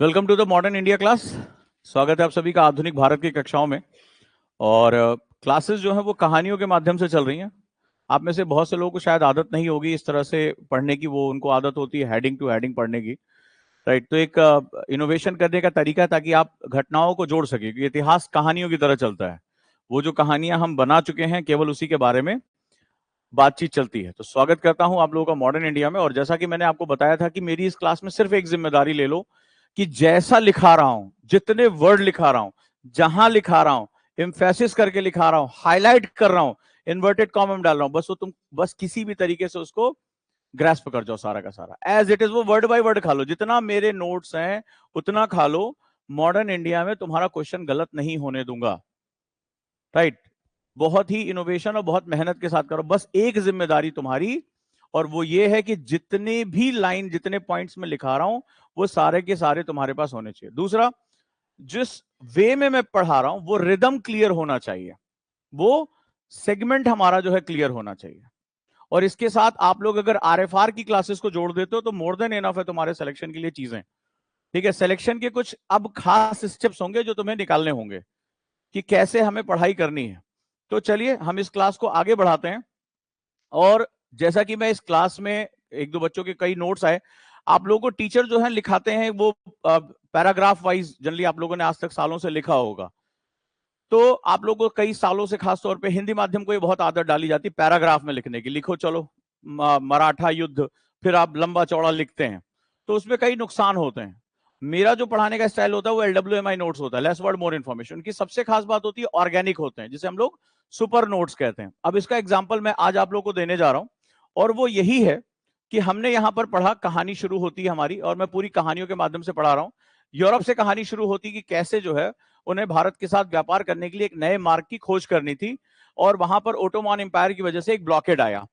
Welcome to the modern India class. स्वागत है आप सभी का आधुनिक भारत की कक्षाओं में। और क्लासेस जो है वो कहानियों के माध्यम से चल रही हैं। आप में से बहुत से लोगों को शायद आदत नहीं होगी इस तरह से पढ़ने की, वो उनको आदत होती है हेडिंग टू हेडिंग पढ़ने की। राइट, तो एक इनोवेशन करने का तरीका है ताकि आप घटनाओं को जोड़ सके, क्योंकि इतिहास कहानियों की तरह चलता है। वो जो कहानियां हम बना चुके हैं केवल उसी के बारे में बातचीत चलती है। तो स्वागत करता हूं आप लोगों का मॉडर्न इंडिया में। और जैसा कि मैंने आपको बताया था कि मेरी इस क्लास में सिर्फ एक जिम्मेदारी ले लो कि जैसा लिखा रहा हूं, जितने वर्ड लिखा रहा हूं, जहां लिखा रहा हूं, एम्फेसिस करके लिखा रहा हूं, हाईलाइट कर रहा हूं, इन्वर्टेड कॉमा में डाल रहा हूं, बस वो तुम बस किसी भी तरीके से उसको ग्रास्प कर जाओ, सारा का सारा एज इट इज। वो वर्ड बाय वर्ड खा लो, जितना मेरे नोट्स हैं उतना खा लो। मॉडर्न इंडिया में तुम्हारा क्वेश्चन गलत नहीं होने दूंगा। राइट, बहुत ही इनोवेशन और बहुत मेहनत के साथ करो। बस एक जिम्मेदारी तुम्हारी, और वो ये है कि जितने भी लाइन, जितने पॉइंट्स में लिखा रहा हूं, वो सारे के सारे तुम्हारे पास होने चाहिए। दूसरा, जिस वे में मैं पढ़ा रहा हूं वो रिदम क्लियर होना चाहिए, वो सेगमेंट हमारा जो है क्लियर होना चाहिए। और इसके साथ आप लोग अगर आरएफआर की क्लासेस को जोड़ देते हो तो मोर देन इनफ है तुम्हारे सिलेक्शन के लिए चीजें। ठीक है, सिलेक्शन के कुछ अब खास स्टेप्स होंगे जो तुम्हें निकालने होंगे कि कैसे हमें पढ़ाई करनी है। तो चलिए हम इस क्लास को आगे बढ़ाते हैं। और जैसा कि मैं इस क्लास में, एक दो बच्चों के कई नोट्स आए, आप लोगों को टीचर जो है लिखाते हैं वो पैराग्राफ वाइज, जनरली आप लोगों ने आज तक सालों से लिखा होगा। तो आप लोगों को कई सालों से खासतौर पे हिंदी माध्यम को ये बहुत आदत डाली जाती है पैराग्राफ में लिखने की। लिखो चलो मराठा युद्ध, फिर आप लंबा चौड़ा लिखते हैं, तो उसमें कई नुकसान होते हैं। मेरा जो पढ़ाने का स्टाइल होता है वो LWMI नोट्स होता है, लेस वर्ड मोर इन्फॉर्मेशन। उनकी सबसे खास बात होती है ऑर्गेनिक होते हैं, जिसे हम लोग सुपर नोट्स कहते हैं। अब इसका एग्जाम्पल मैं आज आप लोगों को देने जा रहा हूं, और वो यही है कि हमने यहां पर पढ़ा, कहानी शुरू होती है हमारी, और मैं पूरी कहानियों के माध्यम से पढ़ा रहा हूं। यूरोप से कहानी शुरू होती कि कैसे जो है उन्हें भारत के साथ व्यापार करने के लिए एक नए मार्ग की खोज करनी थी, और वहां पर ओटोमान एम्पायर की वजह से एक ब्लॉकेड आया।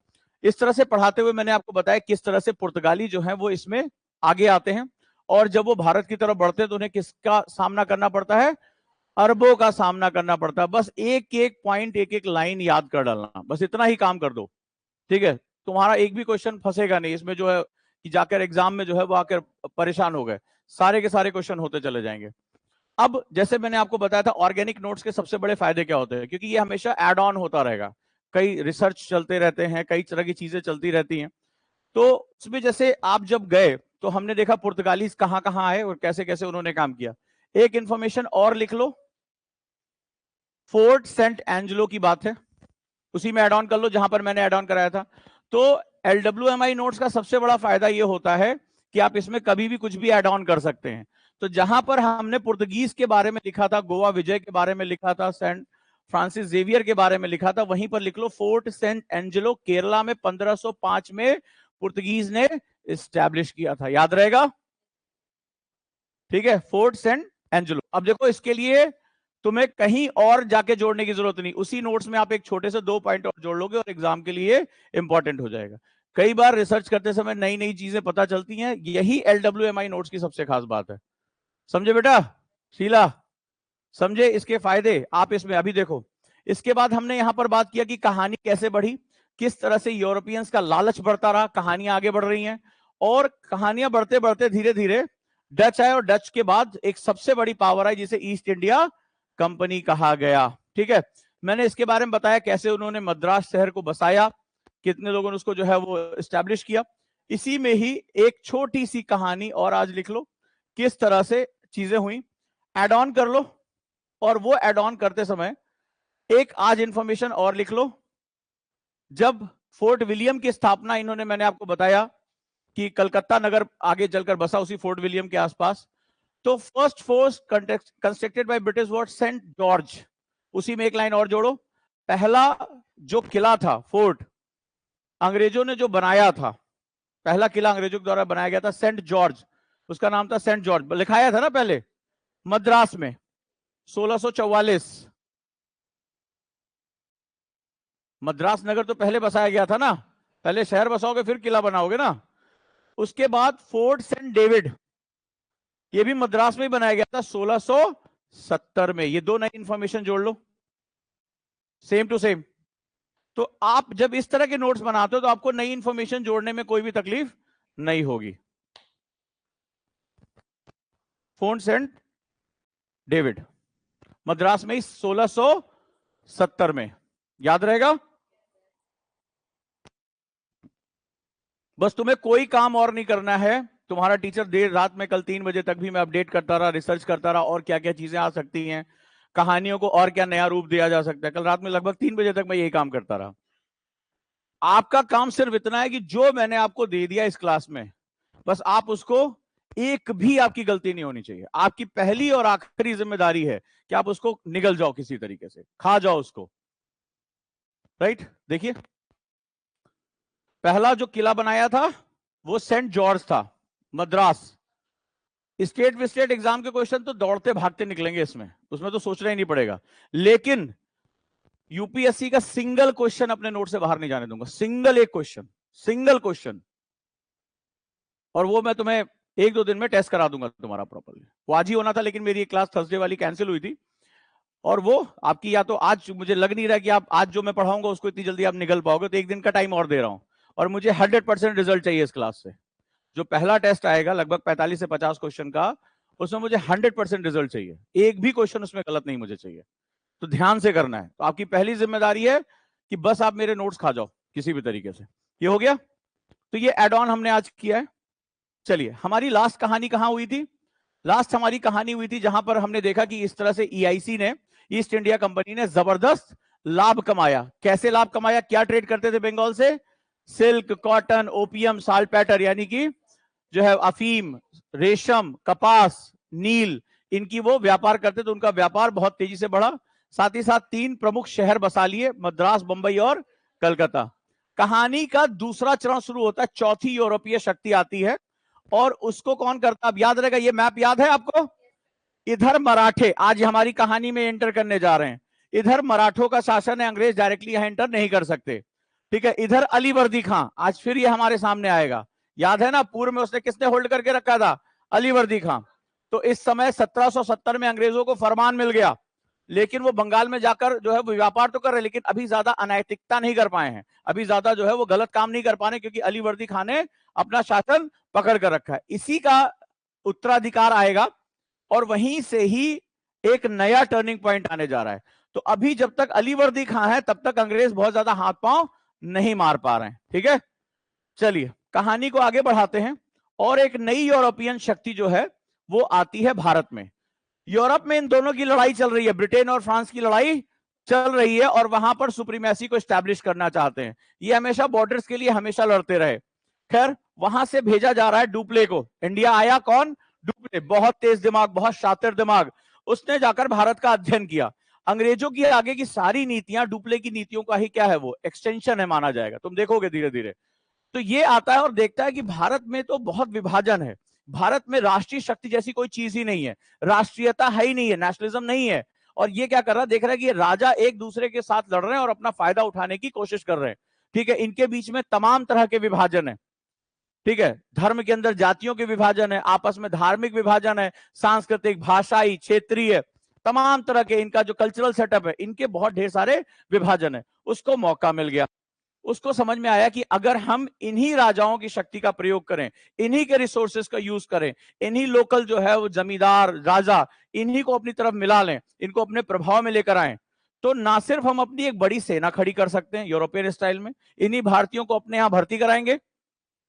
इस तरह से पढ़ाते हुए मैंने आपको बताया किस तरह से पुर्तगाली जो है वो इसमें आगे आते हैं, और जब वो भारत की तरफ बढ़ते हैं तो उन्हें किसका सामना करना पड़ता है? अरबों का सामना करना पड़ता है। बस एक एक पॉइंट, एक एक लाइन याद कर डालना, बस इतना ही काम कर दो। ठीक है, तुम्हारा एक भी क्वेश्चन फंसेगा नहीं इसमें, जो है कि जाकर एग्जाम में जो है वो आकर परेशान हो गए। सारे के सारे क्वेश्चन होते चले जाएंगे। अब जैसे मैंने आपको बताया था ऑर्गेनिक नोट्स के सबसे बड़े फायदे क्या होते हैं, क्योंकि ये हमेशा एड ऑन होता रहेगा, कई रिसर्च चलते रहते हैं, कई तरह की चीजें चलती रहती हैं। तो उसमें जैसे आप जब गए तो हमने देखा पुर्तगालीज कहां कहां आए और कैसे कैसे उन्होंने काम किया। एक इंफॉर्मेशन और लिख लो, फोर्ट सेंट एंजलो की बात है, उसी में एड ऑन कर लो जहां पर मैंने एड ऑन कराया था। तो LWMI नोट्स का सबसे बड़ा फायदा यह होता है कि आप इसमें कभी भी कुछ भी एड ऑन कर सकते हैं। तो जहां पर हमने पुर्तगीज के बारे में लिखा था, गोवा विजय के बारे में लिखा था, सेंट फ्रांसिस जेवियर के बारे में लिखा था, वहीं पर लिख लो फोर्ट सेंट एंजेलो केरला में 1505 में पुर्तगीज ने स्टैब्लिश किया था। याद रहेगा? ठीक है, फोर्ट सेंट एंजेलो। अब देखो इसके लिए तुम्हें कहीं और जाके जोड़ने की जरूरत नहीं, उसी नोट्स में आप एक छोटे से 2 पॉइंट और जोड़ लोगे और एग्जाम के लिए इंपॉर्टेंट हो जाएगा। कई बार रिसर्च करते समय नई नई चीजें पता चलती हैं, यही LWMI नोट्स की सबसे खास बात है। समझे बेटा? शीला, समझे इसके फायदे? आप इसमें अभी देखो। इसके बाद हमने यहां पर बात किया कि कहानी कैसे बढ़ी, किस तरह से यूरोपियंस का लालच बढ़ता रहा, कहानियां आगे बढ़ रही हैं, और कहानियां बढ़ते बढ़ते धीरे धीरे डच आए, और डच के बाद एक सबसे बड़ी पावर आई जिसे ईस्ट इंडिया कंपनी कहा गया। ठीक है, मैंने इसके बारे में बताया कैसे उन्होंने मद्रास शहर को बसाया, कितने लोगों ने उसको जो है वो एस्टैब्लिश किया। इसी में ही एक छोटी सी कहानी और आज लिख लो, किस तरह से चीजें हुई, एड ऑन कर लो। और वो एड ऑन करते समय एक आज इंफॉर्मेशन और लिख लो, जब फोर्ट विलियम की स्थापना इन्होंने, मैंने आपको बताया कि कलकत्ता नगर आगे चलकर बसा उसी फोर्ट विलियम के आसपास, तो first fort constructed by British what saint George, उसी में एक लाइन और जोड़ो। पहला जो किला था फोर्ट अंग्रेजों ने जो बनाया था, पहला किला अंग्रेजों के द्वारा बनाया गया था सेंट जॉर्ज, उसका नाम था सेंट जॉर्ज, लिखाया था ना पहले मद्रास में 1644। मद्रास नगर तो पहले बसाया गया था ना, पहले शहर बसाओगे फिर किला बनाओगे ना। उसके बाद फोर्ट सेंट डेविड, ये भी मद्रास में ही बनाया गया था 1670 में। ये दो नई इंफॉर्मेशन जोड़ लो, सेम टू सेम। तो आप जब इस तरह के नोट्स बनाते हो तो आपको नई इंफॉर्मेशन जोड़ने में कोई भी तकलीफ नहीं होगी। फोर्ट सेंट डेविड, मद्रास में 1670 में। याद रहेगा? बस तुम्हें कोई काम और नहीं करना है। तुम्हारा टीचर देर रात में कल 3 बजे तक भी मैं अपडेट करता रहा, रिसर्च करता रहा, और क्या क्या चीजें आ सकती हैं, कहानियों को और क्या नया रूप दिया जा सकता है। कल रात में लगभग 3 बजे तक मैं यही काम करता रहा। आपका काम सिर्फ इतना है कि जो मैंने आपको दे दिया इस क्लास में, बस आप उसको, एक भी आपकी गलती नहीं होनी चाहिए। आपकी पहली और आखिरी जिम्मेदारी है कि आप उसको निगल जाओ, किसी तरीके से खा जाओ उसको। राइट? देखिए, पहला जो किला बनाया था वो सेंट जॉर्ज था, मद्रास। स्टेट विस्टेट एग्जाम के क्वेश्चन तो दौड़ते भागते निकलेंगे इसमें, उसमें तो सोचना ही नहीं पड़ेगा। लेकिन यूपीएससी का सिंगल क्वेश्चन अपने नोट से बाहर नहीं जाने दूंगा, सिंगल एक क्वेश्चन, सिंगल क्वेश्चन। और वो मैं तुम्हें 1-2 दिन में टेस्ट करा दूंगा तुम्हारा प्रॉपरली। वो आज ही होना था, लेकिन मेरी एक क्लास थर्सडे वाली कैंसिल हुई थी, और वो आपकी, या तो आज, मुझे लग नहीं रहा कि आप आज जो मैं पढ़ाऊंगा उसको इतनी जल्दी आप निकल पाओगे, तो 1 दिन का टाइम और दे रहा हूं। और मुझे 100% रिजल्ट चाहिए इस क्लास से। जो पहला टेस्ट आएगा लगभग 45 से 50 क्वेश्चन का, उसमें मुझे 100% रिजल्ट चाहिए, एक भी क्वेश्चन उसमें गलत नहीं मुझे चाहिए। तो ध्यान से करना है। तो आपकी पहली जिम्मेदारी है कि बस आप मेरे नोट्स खा जाओ किसी भी तरीके से। ये हो गया? तो ये एड ऑन हमने आज किया है। चलिए, हमारी लास्ट कहानी कहां हुई थी? लास्ट हमारी कहानी हुई थी जहां पर हमने देखा कि इस तरह से ईआईसी ने, ईस्ट इंडिया कंपनी ने जबरदस्त लाभ कमाया। कैसे लाभ कमाया? क्या ट्रेड करते थे बंगाल से? सिल्क, कॉटन, ओपियम, साल्टपेटर, यानी कि जो है अफीम, रेशम, कपास, नील, इनकी वो व्यापार करते थे। उनका व्यापार बहुत तेजी से बढ़ा। साथ ही साथ 3 प्रमुख शहर बसा लिए, मद्रास, बंबई और कलकत्ता। कहानी का दूसरा चरण शुरू होता है, चौथी यूरोपीय शक्ति आती है, और उसको कौन करता? अब याद रहेगा, ये मैप याद है आपको? इधर मराठे आज हमारी कहानी में एंटर करने जा रहे हैं। इधर मराठों का शासन है, अंग्रेज डायरेक्टली यहां एंटर नहीं कर सकते। ठीक है, इधर अलीवर्दी खां, आज फिर ये हमारे सामने आएगा। याद है ना, पूर्व में उसने किसने होल्ड करके रखा था? अलीवर्दी खां। तो इस समय 1770 में अंग्रेजों को फरमान मिल गया, लेकिन वो बंगाल में जाकर जो है वो व्यापार तो कर रहे, लेकिन अभी ज्यादा अनैतिकता नहीं कर पाए हैं, अभी ज्यादा जो है वो गलत काम नहीं कर पाए, क्योंकि अलीवर्दी खां ने अपना शासन पकड़ कर रखा है। इसी का उत्तराधिकार आएगा, और वहीं से ही एक नया टर्निंग पॉइंट आने जा रहा है। तो अभी जब तक अलीवर्दी खां है, तब तक अंग्रेज बहुत ज्यादा हाथ पांव नहीं मार पा रहे हैं। ठीक है, चलिए कहानी को आगे बढ़ाते हैं। और एक नई यूरोपियन शक्ति जो है वो आती है भारत में। यूरोप में इन दोनों की लड़ाई चल रही है, ब्रिटेन और फ्रांस की लड़ाई चल रही है, और वहां पर सुप्रीमेसी को एस्टैब्लिश करना चाहते हैं। ये हमेशा बॉर्डर्स के लिए हमेशा लड़ते रहे। खैर, वहां से भेजा जा रहा है डुप्ले को। इंडिया आया कौन? डुप्ले, बहुत तेज दिमाग, बहुत शातिर दिमाग। उसने जाकर भारत का अध्ययन किया। अंग्रेजों की आगे की सारी नीतियां डुप्ले की नीतियों का ही क्या है, वो एक्सटेंशन है माना जाएगा। तुम देखोगे धीरे धीरे। तो ये आता है और देखता है कि भारत में तो बहुत विभाजन है, भारत में राष्ट्रीय शक्ति जैसी कोई चीज ही नहीं है, राष्ट्रीयता है ही नहीं है, नेशनलिज्म नहीं है। और ये क्या कर रहा है? देख रहा है कि ये राजा एक दूसरे के साथ लड़ रहे हैं और अपना फायदा उठाने की कोशिश कर रहे हैं। ठीक है, इनके बीच में तमाम तरह के विभाजन है। ठीक है, धर्म के अंदर जातियों के विभाजन है, आपस में धार्मिक विभाजन है, सांस्कृतिक, भाषाई, क्षेत्रीय, तमाम तरह के इनका जो कल्चरल सेटअप है, इनके बहुत ढेर सारे विभाजन है। उसको मौका मिल गया, उसको समझ में आया कि अगर हम इन्हीं राजाओं की शक्ति का प्रयोग करें, इन्हीं के रिसोर्सेस का यूज करें, इन्हीं लोकल जो है वो जमींदार राजा, इन्हीं को अपनी तरफ मिला लें, इनको अपने प्रभाव में लेकर आए, तो ना सिर्फ हम अपनी एक बड़ी सेना खड़ी कर सकते हैं यूरोपियन स्टाइल में, इन्हीं भारतीयों को अपने यहां भर्ती कराएंगे।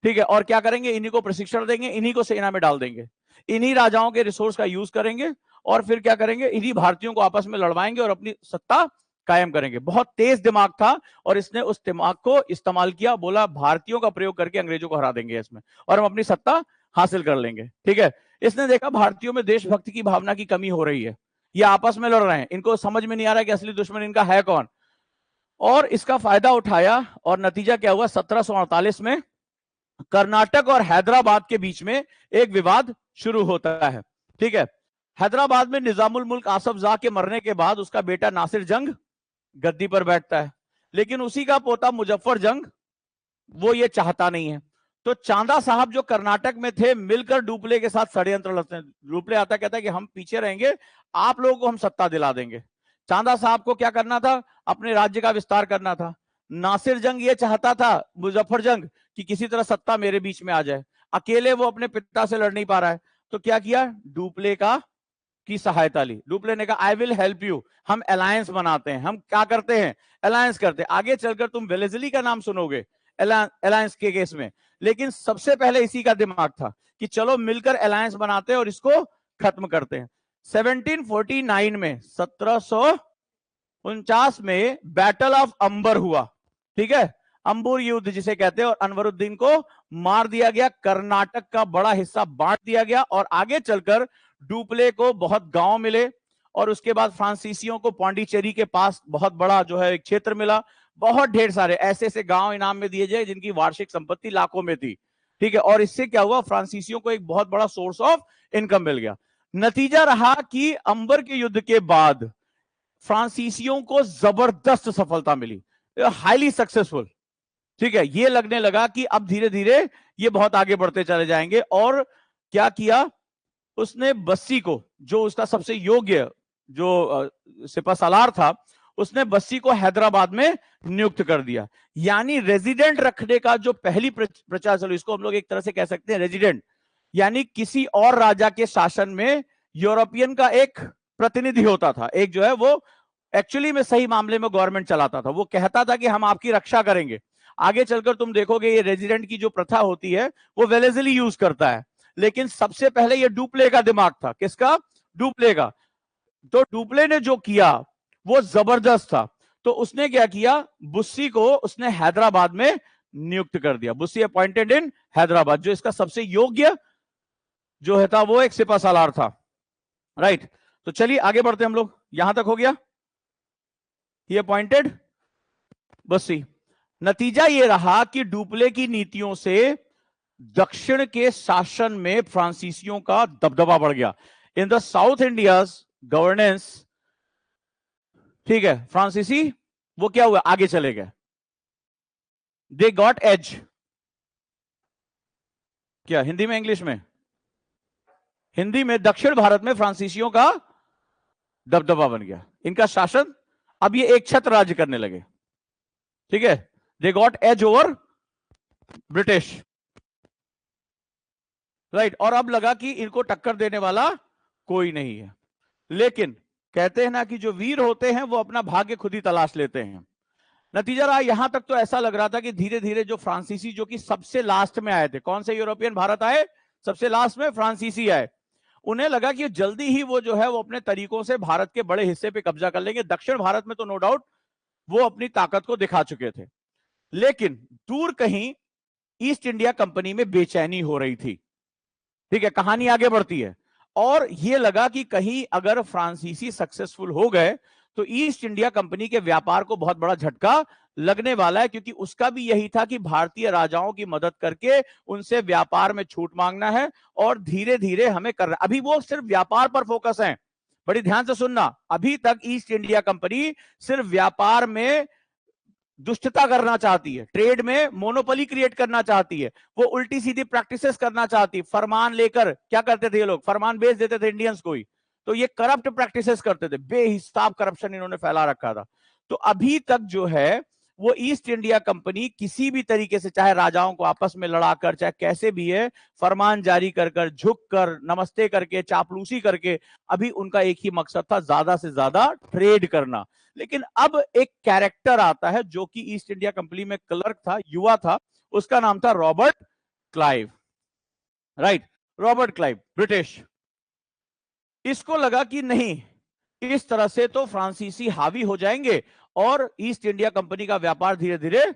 ठीक है, और क्या करेंगे? इन्हीं को प्रशिक्षण देंगे, इन्हीं को सेना में डाल देंगे, इन्हीं राजाओं के रिसोर्स का यूज करेंगे, और फिर क्या करेंगे? इन्हीं भारतीयों को आपस में लड़वाएंगे और अपनी सत्ता कायम करेंगे। बहुत तेज दिमाग था, और इसने उस दिमाग को इस्तेमाल किया। बोला भारतीयों का प्रयोग करके अंग्रेजों को हरा देंगे इसमें, और हम अपनी सत्ता हासिल कर लेंगे। ठीक है, इसने देखा भारतीयों में देशभक्ति की भावना की कमी हो रही है, ये आपस में लड़ रहे हैं, इनको समझ में नहीं आ रहा कि असली दुश्मन इनका है कौन, और इसका फायदा उठाया। और नतीजा क्या हुआ? 1748 में कर्नाटक और हैदराबाद के बीच में एक विवाद शुरू होता है। ठीक है, हैदराबाद में निजामुल मुल्क आसफ जाह के मरने के बाद उसका बेटा नासिर जंग गद्दी पर बैठता है, लेकिन उसी का पोता मुजफ्फर जंग वो ये चाहता नहीं है। तो चांदा साहब जो कर्नाटक में थे, मिलकर डुप्ले के साथ षड्यंत्र रचते हैं। डुप्ले आता कहता है कि हम पीछे रहेंगे, आप लोगों को हम सत्ता दिला देंगे। चांदा साहब को क्या करना था? अपने राज्य का विस्तार करना था। नासिर जंग ये चाहता था, मुजफ्फर जंग, कि किसी तरह सत्ता मेरे बीच में आ जाए। अकेले वो अपने पिता से लड़ नहीं पा रहा है, तो क्या किया, डुप्ले की सहायता ली। डुप्ले ने कहा आई विल हेल्प यू, हम अलायंस बनाते हैं, हम क्या करते हैं, अलायंस करते हैं। आगे चलकर तुम वेलेस्ली का नाम सुनोगे अलायंस के केस में, लेकिन सबसे पहले इसी का दिमाग था कि चलो मिलकर अलायंस बनाते हैं और इसको खत्म करते हैं। 1749 में 1749 में बैटल ऑफ अंबर हुआ, ठीक है, अंबुर युद्ध जिसे कहते हैं, और अनवरुद्दीन को मार दिया गया, कर्नाटक का बड़ा हिस्सा बांट दिया गया, और आगे चलकर डुप्ले को बहुत गांव मिले, और उसके बाद फ्रांसीसियों को पौंडीचेरी के पास बहुत बड़ा जो है एक क्षेत्र मिला, बहुत ढेर सारे ऐसे ऐसे गांव इनाम में दिए जाए जिनकी वार्षिक संपत्ति लाखों में थी, ठीक है। और इससे क्या हुआ, फ्रांसीसियों को एक बहुत बड़ा सोर्स ऑफ इनकम मिल गया। नतीजा रहा कि अंबर के युद्ध के बाद फ्रांसीसियों को जबरदस्त सफलता मिली, हाईली सक्सेसफुल, ठीक है। ये लगने लगा कि अब धीरे धीरे ये बहुत आगे बढ़ते चले जाएंगे, और क्या किया उसने, बस्सी को, जो उसका सबसे योग्य जो सिपहसालार था, उसने बस्सी को हैदराबाद में नियुक्त कर दिया। यानी रेजिडेंट रखने का जो पहली प्रचार चलो, इसको हम लोग एक तरह से कह सकते हैं रेजिडेंट, यानी किसी और राजा के शासन में यूरोपियन का एक प्रतिनिधि होता था, एक जो है वो एक्चुअली में सही मामले में गवर्नमेंट चलाता था, वो कहता था कि हम आपकी रक्षा करेंगे। आगे चलकर तुम देखोगे ये रेजिडेंट की जो प्रथा होती है वो वेलेस्ली यूज करता है, लेकिन सबसे पहले ये डुप्ले का दिमाग था। किसका, डुप्ले का। तो डुप्ले ने जो किया वो जबरदस्त था। तो उसने क्या किया, बुस्सी को उसने हैदराबाद में नियुक्त कर दिया, बुस्सी अपॉइंटेड इन हैदराबाद, जो इसका सबसे योग्य जो है था वो एक सिपहसालार था, राइट। तो चलिए आगे बढ़ते हैं हम लोग, यहां तक हो गया, ये अपॉइंटेड बुस्सी। नतीजा ये रहा कि डुप्ले की नीतियों से दक्षिण के शासन में फ्रांसीसियों का दबदबा बढ़ गया। In the south India's governance, ठीक है, फ्रांसीसी वो क्या हुआ, आगे चले गए, दे गॉट एज। क्या हिंदी में, इंग्लिश में, हिंदी में, दक्षिण भारत में फ्रांसीसियों का दबदबा बन गया, इनका शासन, अब ये एक छत्र राज्य करने लगे, ठीक है, they got edge over British, right. और अब लगा कि इनको टक्कर देने वाला कोई नहीं है। लेकिन कहते हैं ना कि जो वीर होते हैं वो अपना भाग्य खुद ही तलाश लेते हैं। नतीजा रहा, यहां तक तो ऐसा लग रहा था कि धीरे धीरे जो फ्रांसीसी, जो कि सबसे लास्ट में आए थे, कौन से यूरोपियन भारत आए, सबसे लास्ट में फ्रांसीसी आए, उन्हें लगा कि जल्दी ही वो जो है वो अपने तरीकों से भारत के बड़े हिस्से पे कब्जा कर लेंगे। दक्षिण भारत में तो नो डाउट वो अपनी ताकत को दिखा चुके थे, लेकिन दूर कहीं ईस्ट इंडिया कंपनी में बेचैनी हो रही थी, ठीक है। कहानी आगे बढ़ती है, और यह लगा कि कहीं अगर फ्रांसीसी सक्सेसफुल हो गए तो ईस्ट इंडिया कंपनी के व्यापार को बहुत बड़ा झटका लगने वाला है, क्योंकि उसका भी यही था कि भारतीय राजाओं की मदद करके उनसे व्यापार में छूट मांगना है, और धीरे धीरे हमें करना। अभी वो सिर्फ व्यापार पर फोकस है, बड़ी ध्यान से सुनना, अभी तक ईस्ट इंडिया कंपनी सिर्फ व्यापार में दुष्टता करना चाहती है, ट्रेड में मोनोपोली क्रिएट करना चाहती है, वो उल्टी सीधी प्रैक्टिसेस करना चाहती है। फरमान लेकर क्या करते थे ये लोग, फरमान बेच देते थे इंडियंस को ही, तो ये करप्ट प्रैक्टिसेस करते थे, बेहिसाब करप्शन इन्होंने फैला रखा था। तो अभी तक जो है वो ईस्ट इंडिया कंपनी किसी भी तरीके से, चाहे राजाओं को आपस में लड़ाकर, चाहे कैसे भी है, फरमान जारी कर कर, झुक कर, नमस्ते करके, चापलूसी करके, अभी उनका एक ही मकसद था, ज्यादा से ज्यादा ट्रेड करना। लेकिन अब एक कैरेक्टर आता है जो कि ईस्ट इंडिया कंपनी में क्लर्क था, युवा था, उसका नाम था Robert Clive, right, Robert Clive, British. इसको लगा कि नहीं, इस तरह से तो फ्रांसीसी हावी हो जाएंगे और ईस्ट इंडिया कंपनी का व्यापार धीरे धीरे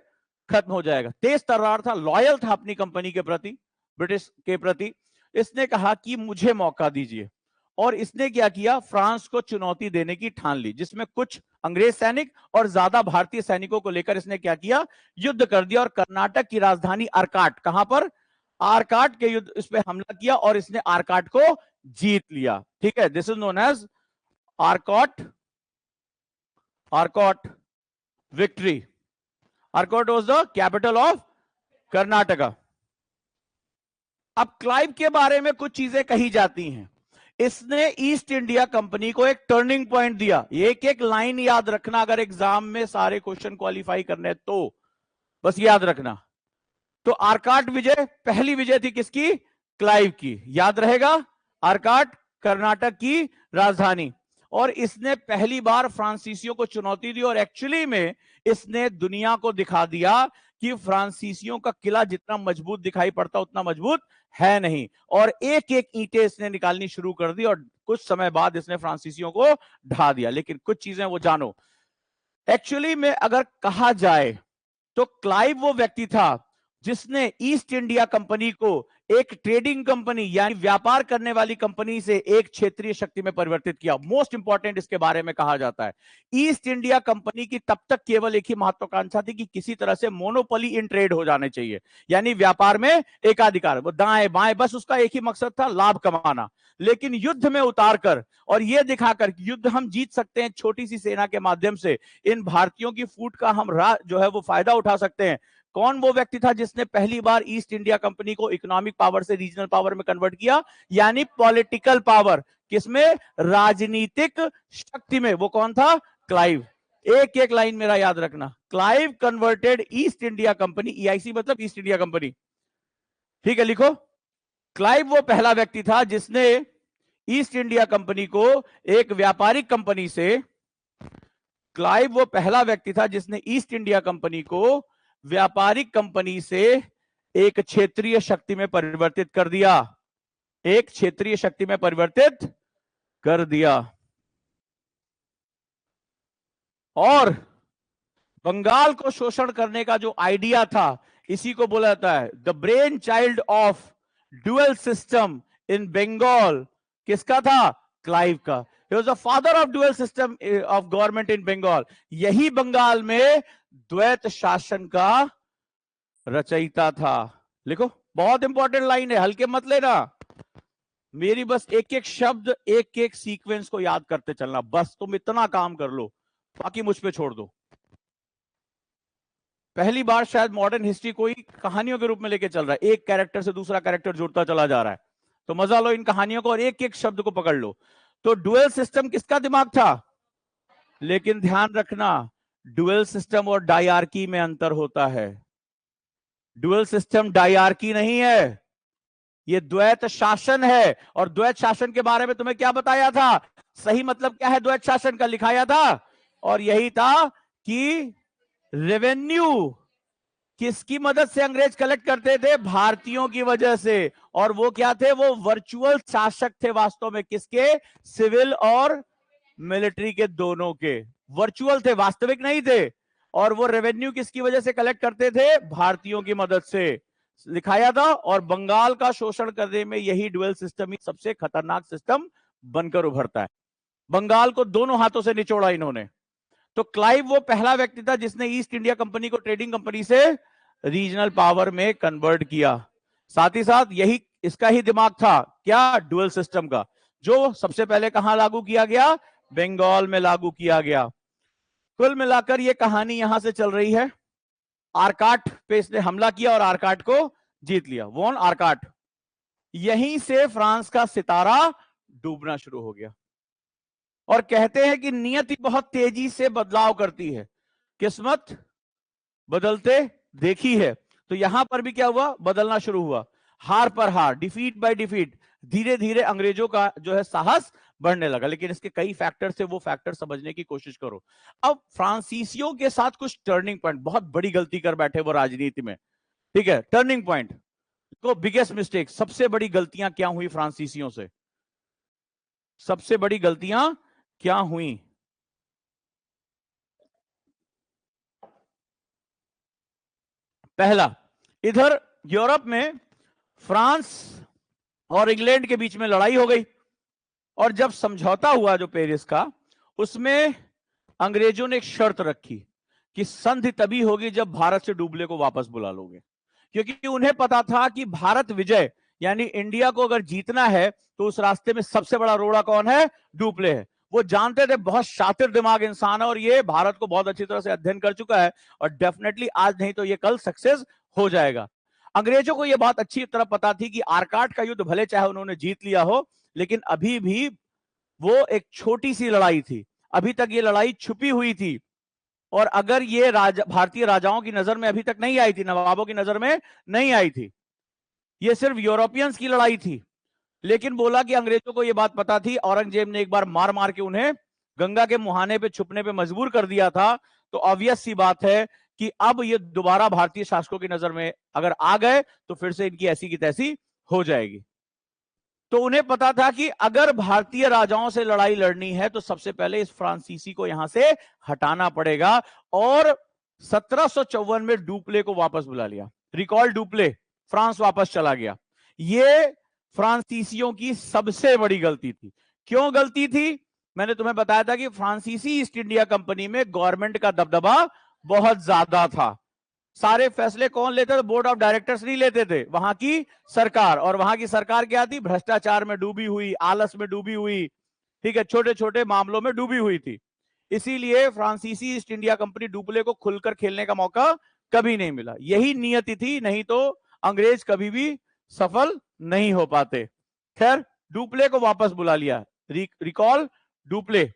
खत्म हो जाएगा। तेज तर्रार था, लॉयल था अपनी कंपनी के प्रति, ब्रिटिश के प्रति। इसने कहा कि मुझे मौका दीजिए, और इसने क्या किया, फ्रांस को चुनौती देने की ठान ली, जिसमें कुछ अंग्रेज सैनिक और ज्यादा भारतीय सैनिकों को लेकर इसने क्या किया, युद्ध कर दिया, और कर्नाटक की राजधानी आरकाट, कहां पर, आरकाट के युद्ध, इस पे हमला किया, और इसने आरकाट को जीत लिया, ठीक है। This is known as Arcot victory. Arcot was the capital of Karnataka. अब क्लाइव के बारे में कुछ चीजें कही जाती हैं, इसने ईस्ट इंडिया कंपनी को एक टर्निंग पॉइंट दिया। एक एक लाइन याद रखना, अगर एग्जाम में सारे क्वेश्चन क्वालिफाई करने तो बस याद रखना। तो आरकाट विजय, पहली विजय थी किसकी, क्लाइव की, याद रहेगा। आर्काट कर्नाटक की राजधानी। और इसने पहली बार फ्रांसीसियों को चुनौती दी और एक्चुअली में इसने दुनिया को दिखा दिया कि फ्रांसीसियों का किला जितना मजबूत दिखाई पड़ता उतना मजबूत है नहीं। और एक एक ईंटें इसने निकालनी शुरू कर दी और कुछ समय बाद इसने फ्रांसीसियों को ढा दिया। लेकिन कुछ चीजें वो जानो, एक्चुअली में अगर कहा जाए तो क्लाइव वो व्यक्ति था जिसने ईस्ट इंडिया कंपनी को एक ट्रेडिंग कंपनी यानी व्यापार करने वाली कंपनी से एक क्षेत्रीय शक्ति में परिवर्तित किया। मोस्ट इंपॉर्टेंट इसके बारे में कहा जाता है, ईस्ट इंडिया कंपनी की तब तक केवल एक ही महत्वाकांक्षा थी कि किसी तरह से मोनोपोली इन ट्रेड हो जाने चाहिए, यानी व्यापार में एकाधिकार, वो दाएं बाएं, बस उसका एक ही मकसद था, लाभ कमाना। लेकिन युद्ध में उतारकर और यह दिखाकर युद्ध हम जीत सकते हैं छोटी सी सेना के माध्यम से, इन भारतीयों की फूट का हम जो है वो फायदा उठा सकते हैं। कौन वो व्यक्ति था जिसने पहली बार ईस्ट इंडिया कंपनी को इकोनॉमिक पावर से रीजनल पावर में कन्वर्ट किया, यानी पॉलिटिकल पावर, किसमें? राजनीतिक शक्ति में। वो कौन था? क्लाइव। एक एक लाइन मेरा याद रखना, Clive converted east India company, EIC मतलब ईस्ट इंडिया कंपनी, ठीक है, लिखो। क्लाइव वो पहला व्यक्ति था जिसने ईस्ट इंडिया कंपनी को एक व्यापारिक कंपनी से, क्लाइव वो पहला व्यक्ति था जिसने ईस्ट इंडिया कंपनी को व्यापारिक कंपनी से एक क्षेत्रीय शक्ति में परिवर्तित कर दिया, एक क्षेत्रीय शक्ति में परिवर्तित कर दिया। और बंगाल को शोषण करने का जो आइडिया था, इसी को बोला जाता है the brain child of dual system in Bengal. किसका था? क्लाइव का। He was the father of dual system of government in Bengal. यही बंगाल में द्वैत शासन का रचयिता था। लिखो, बहुत इंपॉर्टेंट लाइन है, हल्के मत लेना। मेरी बस एक एक शब्द, एक एक सीक्वेंस को याद करते चलना, बस तुम इतना काम कर लो, बाकी मुझ पे छोड़ दो। पहली बार शायद मॉडर्न हिस्ट्री कोई कहानियों के रूप में लेके चल रहा है, एक कैरेक्टर से दूसरा कैरेक्टर जुड़ता चला जा रहा है, तो मजा लो इन कहानियों को और एक एक शब्द को पकड़ लो। तो डुअल सिस्टम किसका दिमाग था? लेकिन ध्यान रखना, डुअल सिस्टम और डायआर्की में अंतर होता है। डुअल सिस्टम डायआर्की नहीं है, ये द्वैत शासन है। और द्वैत शासन के बारे में तुम्हें क्या बताया था? सही मतलब क्या है द्वैत शासन का, लिखाया था, और यही था कि रेवेन्यू किसकी मदद से अंग्रेज कलेक्ट करते थे? भारतीयों की वजह से। और वो क्या थे? वो वर्चुअल शासक थे वास्तव में, किसके? सिविल और मिलिट्री के, दोनों के वर्चुअल थे, वास्तविक नहीं थे। और वो रेवेन्यू किसकी वजह से कलेक्ट करते थे? भारतीयों की मदद से, लिखाया था। और बंगाल का शोषण करने में यही डुअल सिस्टम ही सबसे खतरनाक सिस्टम बनकर उभरता है। बंगाल को दोनों हाथों से निचोड़ा इन्होंने। तो क्लाइव वो पहला व्यक्ति था जिसने ईस्ट इंडिया कंपनी को ट्रेडिंग कंपनी से रीजनल पावर में कन्वर्ट किया। साथ ही साथ यही इसका ही दिमाग था, क्या? डुअल सिस्टम का, जो सबसे पहले कहां लागू किया गया? बंगाल में लागू किया गया। कुल मिलाकर ये कहानी यहां से चल रही है। आर्काट पे इसने हमला किया और आर्काट को जीत लिया, वॉन आर्काट। यहीं से फ्रांस का सितारा डूबना शुरू हो गया। और कहते हैं कि नियति बहुत तेजी से बदलाव करती है, किस्मत बदलते देखी है। तो यहां पर भी क्या हुआ? बदलना शुरू हुआ, हार पर हार, डिफीट बाय डिफीट। धीरे धीरे अंग्रेजों का जो है साहस बढ़ने लगा। लेकिन इसके कई फैक्टर थे, वो फैक्टर समझने की कोशिश करो। अब फ्रांसीसियों के साथ कुछ टर्निंग पॉइंट, बहुत बड़ी गलती कर बैठे वो राजनीति में, ठीक है। टर्निंग पॉइंट को बिगेस्ट मिस्टेक, सबसे बड़ी गलतियां क्या हुई फ्रांसीसियों से? सबसे बड़ी गलतियां क्या हुई? पहला, इधर यूरोप में फ्रांस और इंग्लैंड के बीच में लड़ाई हो गई, और जब समझौता हुआ जो पेरिस का, उसमें अंग्रेजों ने एक शर्त रखी कि संधि तभी होगी जब भारत से डुबले को वापस बुला लोगे। क्योंकि उन्हें पता था कि भारत विजय यानी इंडिया को अगर जीतना है तो उस रास्ते में सबसे बड़ा रोड़ा कौन है? डुप्ले है। वो जानते थे, बहुत शातिर दिमाग इंसान है और ये भारत को बहुत अच्छी तरह से अध्ययन कर चुका है, और डेफिनेटली आज नहीं तो ये कल सक्सेस हो जाएगा। अंग्रेजों को यह बात अच्छी तरह पता थी कि आर्काट का युद्ध भले चाहे उन्होंने जीत लिया हो, लेकिन अभी भी वो एक छोटी सी लड़ाई थी, अभी तक ये लड़ाई छुपी हुई थी। और अगर ये भारतीय राजाओं की नजर में अभी तक नहीं आई थी, नवाबों की नजर में नहीं आई थी, ये सिर्फ यूरोपियंस की लड़ाई थी। लेकिन बोला कि अंग्रेजों को यह बात पता थी, औरंगजेब ने एक बार मार मार के उन्हें गंगा के मुहाने पे छुपने पे मजबूर कर दिया था, तो ऑब्वियस सी बात है कि अब ये दोबारा भारतीय शासकों की नजर में अगर आ गए तो फिर से इनकी ऐसी की तैसी हो जाएगी। तो उन्हें पता था कि अगर भारतीय राजाओं से लड़ाई लड़नी है तो सबसे पहले इस फ्रांसीसी को यहां से हटाना पड़ेगा, और 1754 में डुप्ले को वापस बुला लिया। रिकॉल डुप्ले, फ्रांस वापस चला गया। यह फ्रांसीसियों की सबसे बड़ी गलती थी। क्यों गलती थी? मैंने तुम्हें बताया था कि फ्रांसीसी ईस्ट इंडिया कंपनी में गवर्नमेंट का दबदबा बहुत ज्यादा था। सारे फैसले कौन लेते थे? बोर्ड ऑफ डायरेक्टर्स नहीं लेते थे, वहां की सरकार। और वहां की सरकार क्या थी? भ्रष्टाचार में डूबी हुई, आलस में डूबी हुई, ठीक है, छोटे छोटे मामलों में डूबी हुई थी। इसीलिए फ्रांसीसी ईस्ट इंडिया कंपनी डुप्ले को खुलकर खेलने का मौका कभी नहीं मिला। यही नियति थी, नहीं तो अंग्रेज कभी भी सफल नहीं हो पाते। खैर, डुप्ले को वापस बुला लिया, रिकॉल डुप्ले,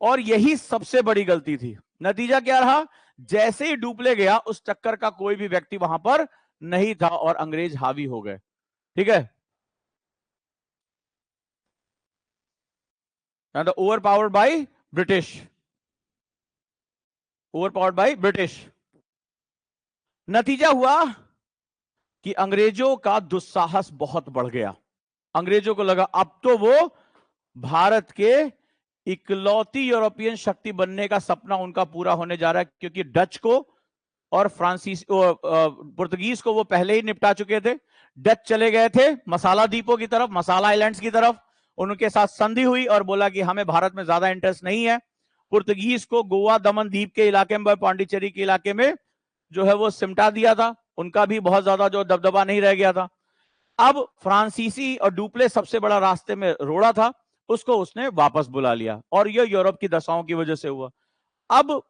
और यही सबसे बड़ी गलती थी। नतीजा क्या रहा? जैसे ही डुप्ले गया, उस चक्कर का कोई भी व्यक्ति वहां पर नहीं था और अंग्रेज हावी हो गए। ठीक है, over powered by British, over powered by British. नतीजा हुआ कि अंग्रेजों का दुस्साहस बहुत बढ़ गया। अंग्रेजों को लगा अब तो वो भारत के इकलौती यूरोपियन शक्ति बनने का सपना उनका पूरा होने जा रहा है, क्योंकि डच को और फ्रांसीस पुर्तगीज को वो पहले ही निपटा चुके थे। डच चले गए थे मसाला द्वीपों की तरफ, मसाला आइलैंड्स की तरफ, उनके साथ संधि हुई और बोला कि हमें भारत में ज्यादा इंटरेस्ट नहीं है। पुर्तगीज को गोवा दमन द्वीप के इलाके में, पांडिचेरी के इलाके में जो है वो सिमटा दिया था, उनका भी बहुत ज्यादा जो दबदबा नहीं रह गया था। अब फ्रांसीसी और डुप्ले सबसे बड़ा रास्ते में रोड़ा था, उसको उसने वापस बुला लिया, और यह यूरोप की दशाओं की वजह से हुआ। अब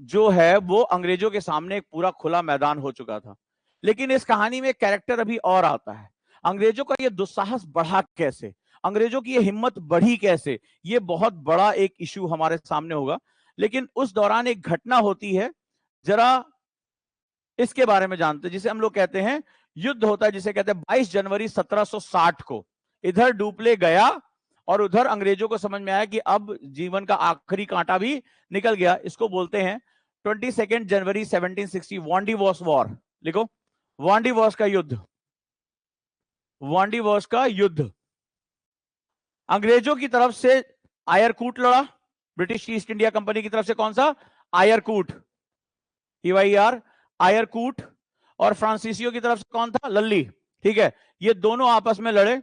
जो है वो अंग्रेजों के सामने एक पूरा खुला मैदान हो चुका था। लेकिन इस कहानी में एक कैरेक्टर अभी और आता है। अंग्रेजों का ये दुस्साहस बढ़ा कैसे, अंग्रेजों की ये हिम्मत बढ़ी कैसे, ये बहुत बड़ा एक इशू हमारे सामने होगा। लेकिन उस दौरान एक घटना होती है, जरा इसके बारे में जानते हैं, जिसे हम लोग कहते हैं युद्ध होता है, जिसे कहते हैं 22 जनवरी 1760 को। इधर डुप्ले गया और उधर अंग्रेजों को समझ में आया कि अब जीवन का आखिरी कांटा भी निकल गया। इसको बोलते हैं 22 जनवरी 1760 वांडीवॉस वॉर। लिखो, वांडीवॉस का युद्ध, वांडीवॉस का युद्ध। अंग्रेजों की तरफ से आयरकूट लड़ा, ब्रिटिश ईस्ट इंडिया कंपनी की तरफ से कौन सा? Eyre Coote, EYR, Eyre Coote. और फ्रांसीसियों की तरफ से कौन था? लल्ली। ठीक है, ये दोनों आपस में लड़े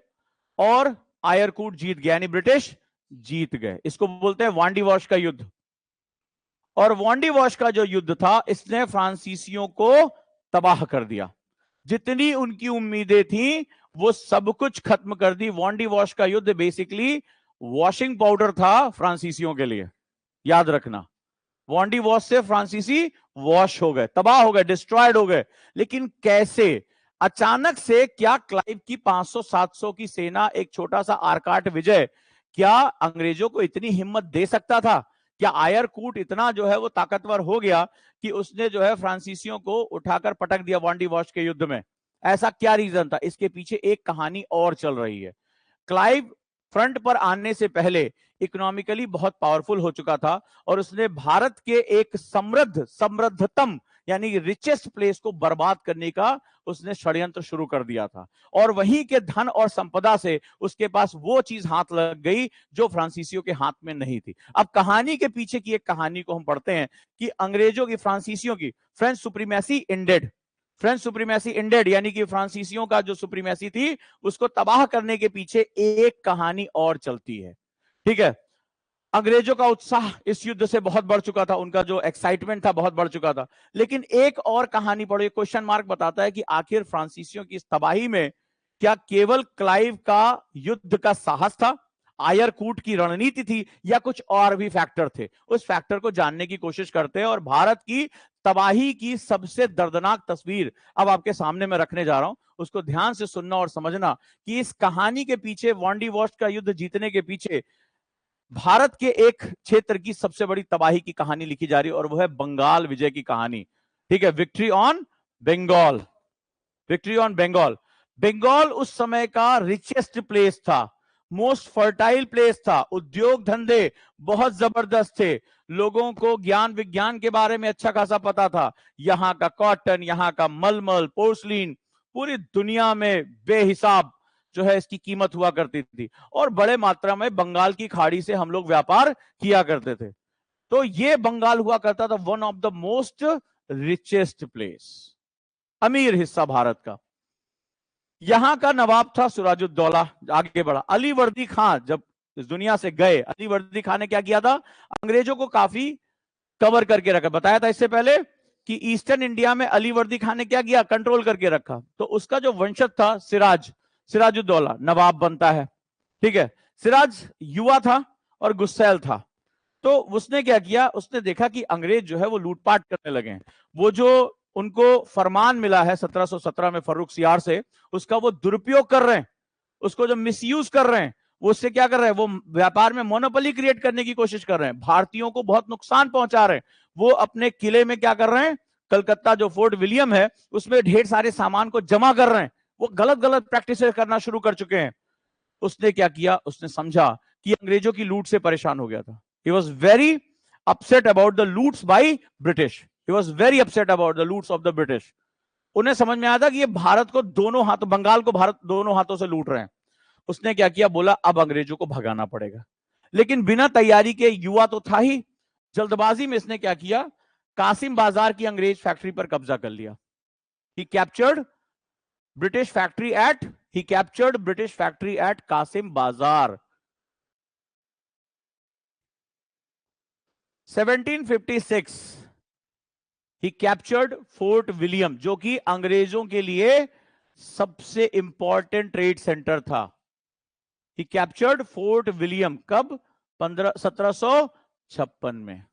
और आयरकूट जीत गया, यानी ब्रिटिश जीत गए। इसको बोलते हैं वांडीवॉश का युद्ध। और वांडीवॉश का जो युद्ध था, इसने फ्रांसीसियों को तबाह कर दिया। जितनी उनकी उम्मीदें थी वो सब कुछ खत्म कर दी। वांडीवॉश का युद्ध बेसिकली वॉशिंग पाउडर था फ्रांसीसियों के लिए, याद रखना। वांडीवॉश से फ्रांसीसी वॉश हो गए, तबाह हो गए, डिस्ट्रॉयड हो गए। लेकिन कैसे? अचानक से क्या क्लाइव की 500-700 की सेना, एक छोटा सा आरकाट विजय, क्या अंग्रेजों को इतनी हिम्मत दे सकता था? क्या आयरकूट इतना जो है वो ताकतवर हो गया कि उसने जो है फ्रांसीसियों को उठाकर पटक दिया वांडीवॉश के युद्ध में? ऐसा क्या रीजन था? इसके पीछे एक कहानी और चल रही है। क्लाइव फ्रंट पर आने से पहले इकोनॉमिकली बहुत पावरफुल हो चुका था, और उसने भारत के एक समृद्धतम यानी रिचेस्ट प्लेस को बर्बाद करने का उसने षड्यंत्र शुरू कर दिया था। और वहीं के धन और संपदा से उसके पास वो चीज हाथ लग गई जो फ्रांसीसियों के हाथ में नहीं थी। अब कहानी के पीछे की एक कहानी को हम पढ़ते हैं कि अंग्रेजों की, फ्रांसीसियों की French supremacy ended. French supremacy ended यानी कि फ्रांसीसियों का जो सुप्रीमेसी थी उसको तबाह करने के पीछे एक कहानी और चलती है। ठीक है, अंग्रेजों का उत्साह इस युद्ध से बहुत बढ़ चुका था, उनका जो एक्साइटमेंट था बहुत बढ़ चुका था। लेकिन एक और कहानी पढ़ो, क्वेश्चन मार्क बताता है कि आखिर फ्रांसीसियों की इस तबाही में क्या केवल क्लाइव का युद्ध का साहस था, आयरकूट की रणनीति थी, या कुछ और भी फैक्टर थे? उस फैक्टर को जानने की कोशिश करते हैं, और भारत की तबाही की सबसे दर्दनाक तस्वीर अब आपके सामने मैं रखने जा रहा हूं। उसको ध्यान से सुनना और समझना कि इस कहानी के पीछे, वांडीवॉश का युद्ध जीतने के पीछे, भारत के एक क्षेत्र की सबसे बड़ी तबाही की कहानी लिखी जा रही है, और वो है बंगाल विजय की कहानी। ठीक है, victory on Bengal, victory on Bengal. Bengal उस समय का रिचेस्ट प्लेस था, मोस्ट फर्टाइल प्लेस था, उद्योग धंधे बहुत जबरदस्त थे, लोगों को ज्ञान विज्ञान के बारे में अच्छा खासा पता था, यहां का कॉटन, यहां का मलमल, पोर्सलिन पूरी दुनिया में बेहिसाब जो है इसकी कीमत हुआ करती थी, और बड़े मात्रा में बंगाल की खाड़ी से हम लोग व्यापार किया करते थे। तो ये बंगाल हुआ करता था one of the most richest place, अमीर हिस्सा भारत का। यहां का नवाब था सिराजुद्दौला। आगे बढ़ा, अली वर्दी खां जब इस दुनिया से गए, अली वर्दी खां ने क्या किया था, अंग्रेजों को काफी कवर करके रखा। बताया था इससे पहले कि ईस्टर्न इंडिया में अली वर्दी खान ने क्या किया, कंट्रोल करके रखा। तो उसका जो वंशज था सिराजुद्दौला नवाब बनता है, ठीक है। सिराज युवा था और गुस्सैल था, तो उसने क्या किया, उसने देखा कि अंग्रेज जो है वो लूटपाट करने लगे हैं। वो जो उनको फरमान मिला है 1717 में फर्रुख सियार से, उसका वो दुरुपयोग कर रहे हैं, उसको जो मिसयूज कर रहे हैं, वो उससे क्या कर रहे हैं, वो व्यापार में मोनोपोली क्रिएट करने की कोशिश कर रहे हैं, भारतीयों को बहुत नुकसान पहुंचा रहे हैं। वो अपने किले में क्या कर रहे हैं, कलकत्ता जो फोर्ट विलियम है उसमें ढेर सारे सामान को जमा कर रहे हैं, वो गलत गलत प्रैक्टिस करना शुरू कर चुके हैं। उसने क्या किया, उसने समझा कि अंग्रेजों की लूट से परेशान हो गया था। He was very upset about the loots by British. He was very upset about the loots of the British. उन्हें समझ में आया था कि ये भारत को दोनों हाथों, बंगाल को भारत दोनों हाथों से लूट रहे हैं। उसने क्या किया, बोला अब अंग्रेजों को भगाना पड़ेगा। लेकिन बिना तैयारी के, युवा तो था ही, जल्दबाजी में इसने क्या किया, कासिम बाजार की अंग्रेज फैक्ट्री पर कब्जा कर लिया। He captured British factory at he captured British factory at Qasim बाजार। 1756 he captured फोर्ट विलियम, जो कि अंग्रेजों के लिए सबसे इंपॉर्टेंट ट्रेड सेंटर था। he captured फोर्ट विलियम कब, 1756 में।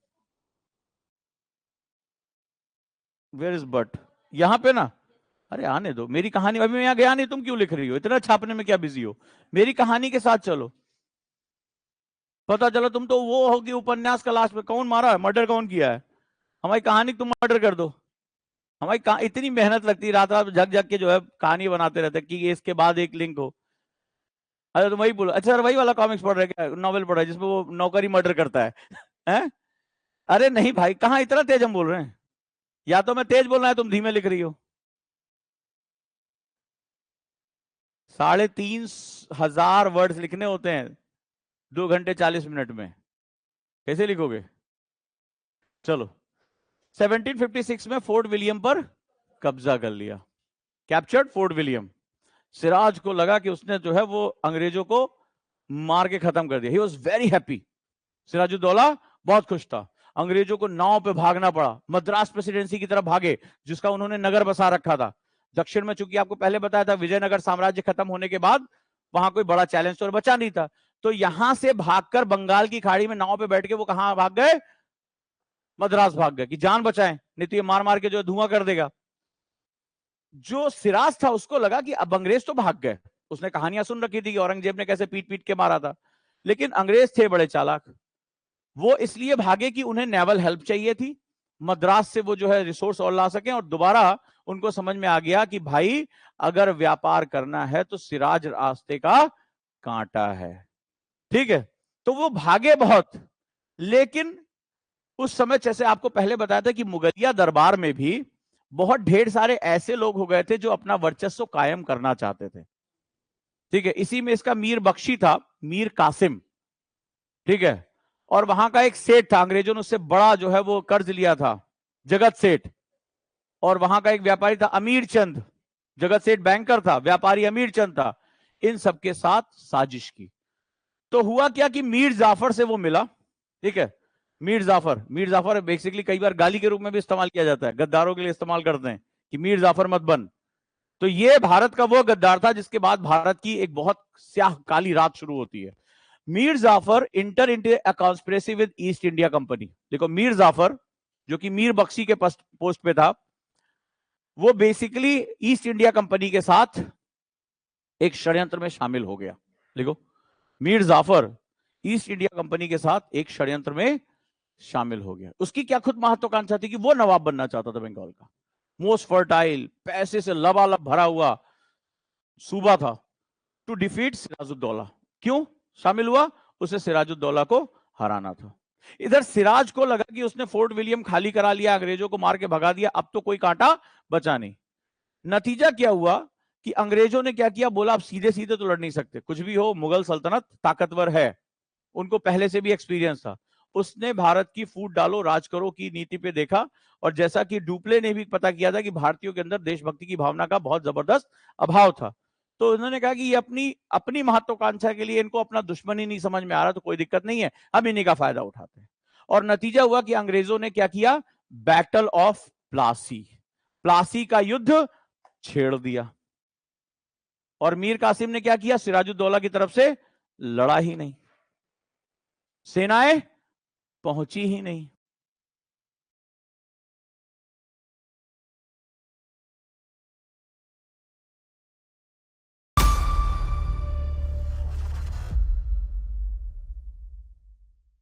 वेयर इज बट, यहां पे ना, अरे आने दो मेरी कहानी, अभी मैं यहां गया नहीं, तुम क्यों लिख रही हो, इतना छापने में क्या बिजी हो, मेरी कहानी के साथ चलो। पता चलो तुम तो वो होगी उपन्यास का लास्ट में, कौन मारा है, मर्डर कौन किया है, हमारी कहानी तुम मर्डर कर दो। हमारी इतनी मेहनत लगती है, रात रात जग जग के जो है कहानी बनाते रहते कि इसके बाद एक लिंक हो। अरे तुम वही बोलो, अच्छा सर वही वाला कॉमिक्स पढ़ रहे क्या, नॉवेल पढ़ रहे जिसमें वो नौकरी मर्डर करता है हैं? अरे नहीं भाई, कहाँ इतना तेज हम बोल रहे हैं, या तो मैं तेज बोल रहा है, तुम धीमे लिख रही हो। 3,500 वर्ड्स लिखने होते हैं 2 घंटे 40 मिनट में, कैसे लिखोगे। चलो, 1756 में फोर्ट विलियम पर कब्जा कर लिया, कैप्चर्ड फोर्ट विलियम। सिराज को लगा कि उसने जो है वो अंग्रेजों को मार के खत्म कर दिया। He was very happy, Sirajuddaulah बहुत खुश था। अंग्रेजों को नाव पे भागना पड़ा, मद्रास प्रेसिडेंसी की तरफ भागे, जिसका उन्होंने नगर बसा रखा था दक्षिण में। चूंकि आपको पहले बताया था विजयनगर साम्राज्य खत्म होने के बाद वहां कोई बड़ा चैलेंज तो बचा नहीं था, तो यहां से भागकर बंगाल की खाड़ी में नाव पे बैठ के वो कहां भाग गए, मद्रास भाग गए कि जान बचाएं, नहीं तो ये मार मार के जो धुआं कर देगा। जो सिराज था उसको लगा कि अब अंग्रेज तो भाग गए, उसने कहानियां सुन रखी थी कि औरंगजेब ने कैसे पीट पीट के मारा था, लेकिन अंग्रेज थे बड़े चालाक, वो इसलिए भागे कि उन्हें नेवल हेल्प चाहिए थी, मद्रास से वो जो है रिसोर्स और ला सकें। और दोबारा उनको समझ में आ गया कि भाई अगर व्यापार करना है तो सिराज रास्ते का कांटा है, ठीक है। तो वो भागे बहुत, लेकिन उस समय जैसे आपको पहले बताया था कि मुगलिया दरबार में भी बहुत ढेर सारे ऐसे लोग हो गए थे जो अपना वर्चस्व कायम करना चाहते थे, ठीक है। इसी में इसका मीर बख्शी था, मीर कासिम, ठीक है। और वहां का एक सेठ था, अंग्रेजों ने उससे बड़ा जो है वो कर्ज लिया था, जगत सेठ। और वहां का एक व्यापारी था अमीर चंद, जगत सेठ बैंकर था, व्यापारी अमीर चंद था। इन सबके साथ साजिश की। तो हुआ क्या कि मीर जाफर से वो मिला, ठीक है। मीर जाफर बेसिकली कई बार गाली के रूप में भी इस्तेमाल किया जाता है, गद्दारों के लिए इस्तेमाल करते हैं कि मीर जाफर मत बन। तो ये भारत का वो गद्दार था जिसके बाद भारत की एक बहुत स्याह काली रात शुरू होती है। Mir Jafar enter into a conspiracy with East India Company. देखो, मीर जाफर जो कि मीर बख्शी के पोस्ट पे था, वो बेसिकली ईस्ट इंडिया कंपनी के साथ एक षड्यंत्र में शामिल हो गया। देखो, Mir Jafar East India Company के साथ एक षड्यंत्र में शामिल हो गया। उसकी क्या खुद महत्वाकांक्षा थी कि वो नवाब बनना चाहता था बंगाल का, मोस्ट फर्टाइल, पैसे से लबालब भरा हुआ, सूबा था टू डिफीट सिराजुद्दौला। क्यों शामिल हुआ? उसे सिराजुद्दौला को हराना था। इधर सिराज को लगा कि उसने फोर्ट विलियम खाली करा लिया, अंग्रेजों को मार के भगा दिया, अब तो कोई कांटा बचा नहीं। नतीजा क्या हुआ कि अंग्रेजों ने क्या किया, बोला आप सीधे सीधे तो लड़ नहीं सकते, कुछ भी हो मुगल सल्तनत ताकतवर है, उनको पहले से भी एक्सपीरियंस था। उसने भारत की फूट डालो राज करो की नीति पे देखा, और जैसा कि डुप्ले ने भी पता किया था कि भारतीयों के अंदर देशभक्ति की भावना का बहुत जबरदस्त अभाव था, तो उन्होंने कहा कि ये अपनी अपनी महत्वाकांक्षा के लिए, इनको अपना दुश्मन ही नहीं समझ में आ रहा, तो कोई दिक्कत नहीं है, हम इन्हीं का फायदा उठाते हैं। और नतीजा हुआ कि अंग्रेजों ने क्या किया, बैटल ऑफ प्लासी, प्लासी का युद्ध छेड़ दिया। और मीर कासिम ने क्या किया, सिराजुद्दौला की तरफ से लड़ा ही नहीं, सेनाएं पहुंची ही नहीं।